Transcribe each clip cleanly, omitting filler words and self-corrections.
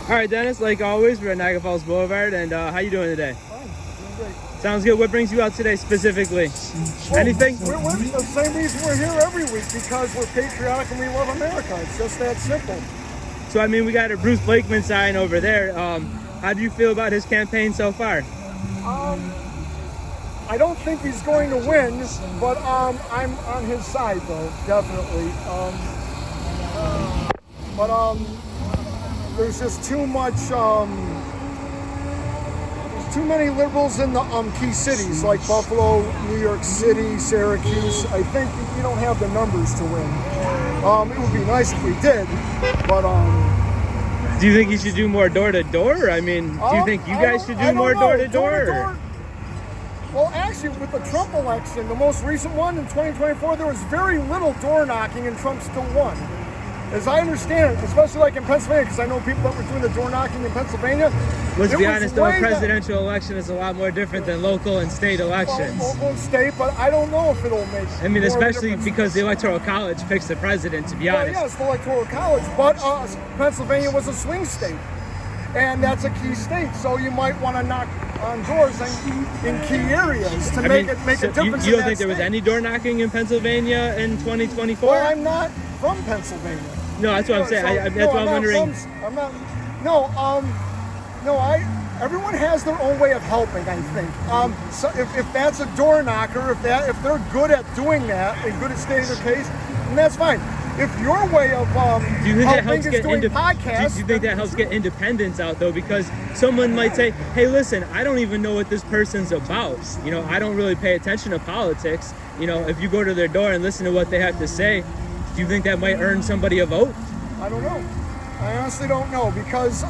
All right, Dennis, like always, we're at Niagara Falls Boulevard, and how you doing today? Fine, doing great. Sounds good. What brings you out today specifically? Well, Anything? We're the same reason we're here every week, because we're patriotic and we love America. It's just that simple. So, I mean, we got a Bruce Blakeman sign over there. How do you feel about his campaign so far? I don't think he's going to win, but I'm on his side though, definitely. There's just too much. There's too many liberals in the key cities like Buffalo, New York City, Syracuse. I think you don't have the numbers to win. It would be nice if we did, but Do you think he should do more door-to-door? I mean, do you think you guys should do more door-to-door? Door-to-door? Well, actually, with the Trump election, the most recent one in 2024, there was very little door knocking and Trump still won. As I understand it, especially like in Pennsylvania, because I know people that were doing the door knocking in Pennsylvania. Let's be honest, though, a presidential election is a lot more different than local and state elections. Well, local and state, but I don't know if it'll make. I mean, more especially difference. because the Electoral College picks the president, to be honest. Well, yes, the Electoral College, but Pennsylvania was a swing state, and that's a key state, so you might want to knock on doors in key areas to make a difference. You don't think there was any door knocking in Pennsylvania in 2024? Well, I'm not from Pennsylvania. No, that's what I'm saying. That's what I'm wondering. I'm not. Everyone has their own way of helping, I think. So if that's a door knocker, if they're good at doing that and good at stating their case, then that's fine. If your way of do you think that helps is get doing podcasts, do you think that helps get independence out though? Because someone might say, "Hey, listen, I don't even know what this person's about. You know, I don't really pay attention to politics. You know, if you go to their door and listen to what they have to say, do you think that might earn somebody a vote?" I don't know. I honestly don't know, because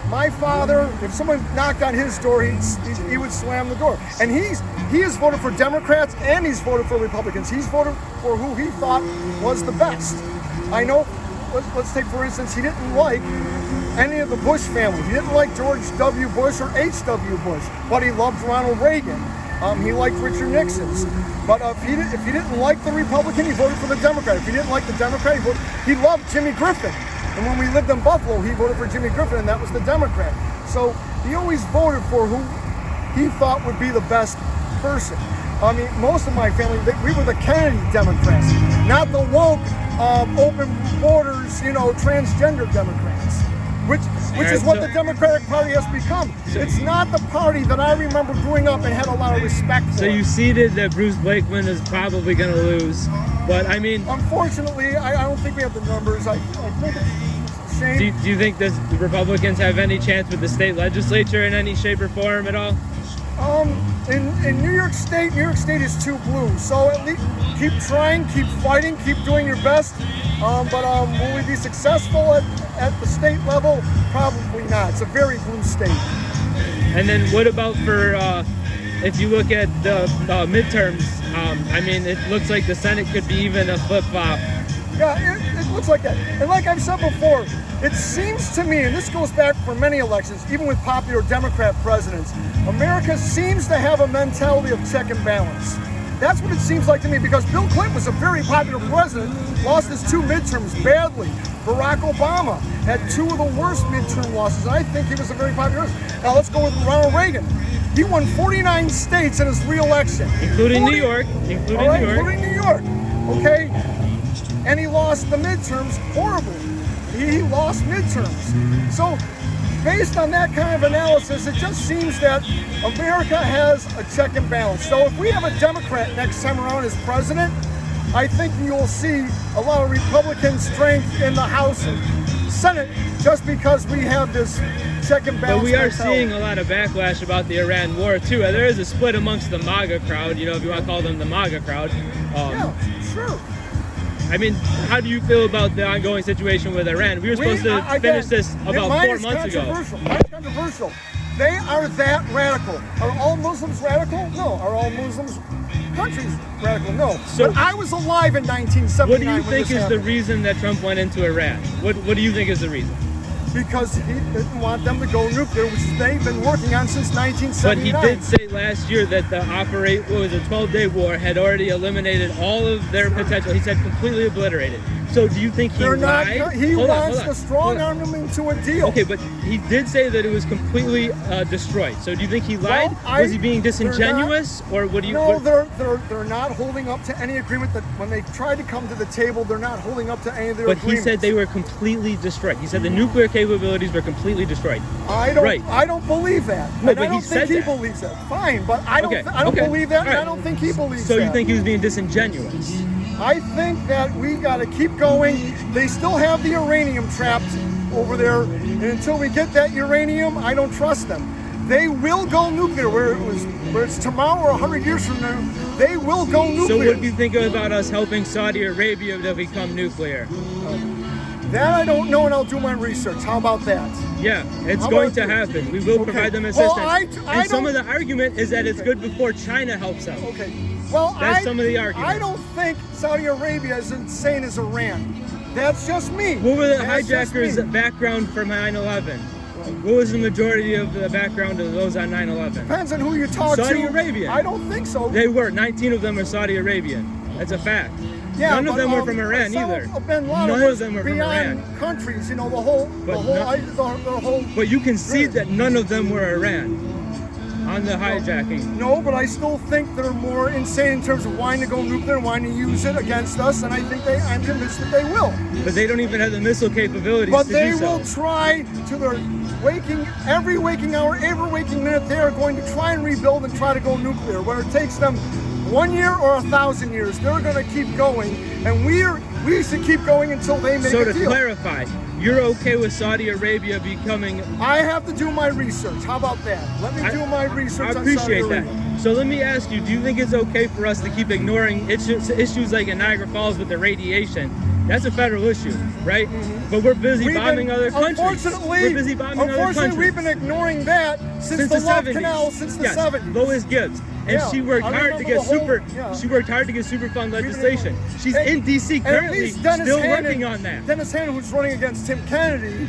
my father, if someone knocked on his door, he would slam the door. And he has voted for Democrats and he's voted for Republicans. He's voted for who he thought was the best. I know, let's take for instance, he didn't like any of the Bush family. He didn't like George W. Bush or H.W. Bush, but he loved Ronald Reagan. He liked Richard Nixon's. But if he didn't like the Republican, he voted for the Democrat. If he didn't like the Democrat, he loved Jimmy Griffin. And when we lived in Buffalo, he voted for Jimmy Griffin, and that was the Democrat. So he always voted for who he thought would be the best person. I mean, most of my family, we were the Kennedy Democrats, not the woke, open borders, transgender Democrats. Which is what the Democratic Party has become. It's not the party that I remember growing up and had a lot of respect for. So you ceded that Bruce Blakeman is probably going to lose, but I mean, unfortunately, I don't think we have the numbers. I think it's a shame. Do you think the Republicans have any chance with the state legislature in any shape or form at all? In New York State is too blue. So at least keep trying, keep fighting, keep doing your best. But will we be successful at the state level? Probably not. It's a very blue state. And then what about for, if you look at the midterms, I mean, it looks like the Senate could be even a flip-flop. Yeah, it looks like that. And like I've said before, it seems to me, and this goes back for many elections, even with popular Democrat presidents, America seems to have a mentality of check and balance. That's what it seems like to me, because Bill Clinton was a very popular president, lost his 2 midterms badly. Barack Obama had 2 of the worst midterm losses. I think he was a very popular president. Now let's go with Ronald Reagan. He won 49 states in his re-election. Including New York. Including New York. Okay? And he lost the midterms horribly. He lost midterms. So, based on that kind of analysis, it just seems that America has a check and balance. So if we have a Democrat next time around as president, I think you'll see a lot of Republican strength in the House and Senate, just because we have this check and balance. But we are mentality. seeing a lot of backlash about the Iran war too. There is a split amongst the MAGA crowd, if you want to call them the MAGA crowd. Yeah, sure. I mean, how do you feel about the ongoing situation with Iran? We were supposed to finish this about 4 months ago. Mine's controversial. They are that radical. Are all Muslims radical? No. Are all Muslims countries radical? No. So, but I was alive in 1979. What do you think is the reason that Trump went into Iran? What do you think is the reason? Because he didn't want them to go nuclear, which they've been working on since 1979. But he did say last year that the 12-day war had already eliminated all of their potential. He said completely obliterated. So do you think he They're not. lied? He Hold on, wants hold on, to strong hold on. arm them into a deal. Okay, but he did say that it was completely destroyed. So do you think he lied? Well, Was he being they're disingenuous, or what do you? No, what- they're not holding up to any agreement. That when they tried to come to the table, they're not holding up to any of their But he agreements. said they were completely destroyed. He said the nuclear capabilities were completely destroyed. I don't. Right. I don't believe that. No, and but I don't he think said he that. believes that. Fine, but I don't. Okay, I don't okay. believe that, All and I right. don't think he believes So that. you think he was being disingenuous? I think that we got to keep going. They still have the uranium trapped over there, and until we get that uranium, I don't trust them. They will go nuclear. Where it's tomorrow or 100 years from now, they will go nuclear. So what do you think about us helping Saudi Arabia to become nuclear? That I don't know, and I'll do my research. How about that? Yeah, it's How going about to you? happen. We will Okay. provide them Well, assistance. I and some don't- of the argument is that it's good before China helps out. Okay. Well, That's some of the argument. I don't think Saudi Arabia is insane as Iran. That's just me. What were the That's just hijackers' me. background for 9/11? What was the majority of the background of those on 9/11? Depends on who you talk to. Saudi Arabia. I don't think so. They were. 19 of them are Saudi Arabian. That's a fact. Yeah, None of but, them were from Iran some either. of Bin Laden None was of them were from beyond Iran. countries. You know, the whole, But the whole. But you can see Sure. that none of them were Iran on the hijacking. No, but I still think they're more insane in terms of wanting to go nuclear and wanting to use it against us, and I'm convinced that they will. But they don't even have the missile capabilities But to they do so. will try to their every waking hour, every waking minute, they are going to try and rebuild and try to go nuclear. Whether it takes them 1 year or 1,000 years, they're going to keep going, and we should keep going until they make So a to deal. clarify, you're okay with Saudi Arabia becoming? I have to do my research. How about that? Let me do my research I on Saudi appreciate that. Arabia. So let me ask you, do you think it's okay for us to keep ignoring issues like in Niagara Falls with the radiation? That's a federal issue, right? But we're busy We've bombing been- other countries. Unfortunately, We're busy bombing other countries. we've been ignoring that since the Love 70s. Canal, since the Yes, 70s. Lois Gibbs. And Yeah, she worked I hard to remember get the whole- super. yeah. She worked hard to get Superfund been legislation. She's And- in DC and at currently, least Dennis still Hannon, working on that. Dennis Hannon, who's running against Tim Kennedy,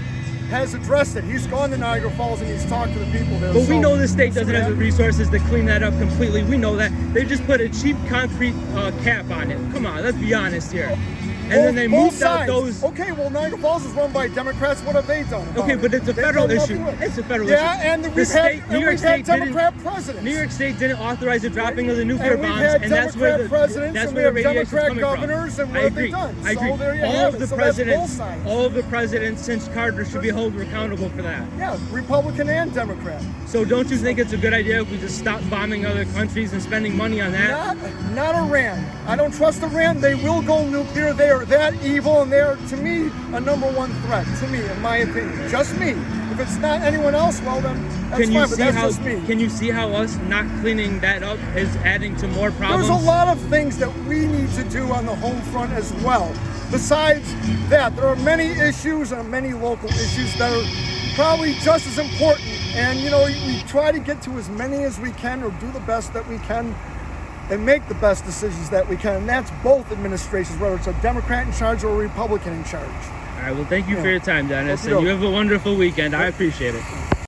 has addressed it. He's gone to Niagara Falls and he's talked to the people there. But we So- know the state so doesn't have the that- resources to clean that up completely. We know that. They just put a cheap concrete cap on it. Come on, let's be honest here. And then they Both moved out sides. those. Okay, well, Niagara Falls is run by Democrats. What have they done? about Okay, it? but it's a They've federal done issue. nothing with it. It's a federal yeah, issue. and The we've state, had, New and York we've State had Democrat didn't. presidents. New York State didn't authorize the dropping of the nuclear And we've bombs, had and that's where Democrat presidents, that's and we where have radiation's Democrat coming from. governors, and what I have they agree. done? I So agree. there you all have of it. the So that's both presidents, sides. all of the presidents since Carter should be held accountable for that. Yeah, Republican and Democrat. So don't you think it's a good idea if we just stop bombing other countries and spending money on that? Not Iran. I don't trust Iran. They will go nuclear. They are that evil, and they are, to me, a number one threat. To me, in my opinion, just me. If it's not anyone else, well then that's Can you fine. But see that's how? just me. Can you see how us not cleaning that up is adding to more problems? There's a lot of things that we need to do on the home front as well. Besides that, there are many issues and many local issues that are probably just as important. And you know, we try to get to as many as we can, or do the best that we can, and make the best decisions that we can. And that's both administrations, whether it's a Democrat in charge or a Republican in charge. All right. Well, thank you for your time, Dennis, Okey-doke. and you have a wonderful weekend. I appreciate it.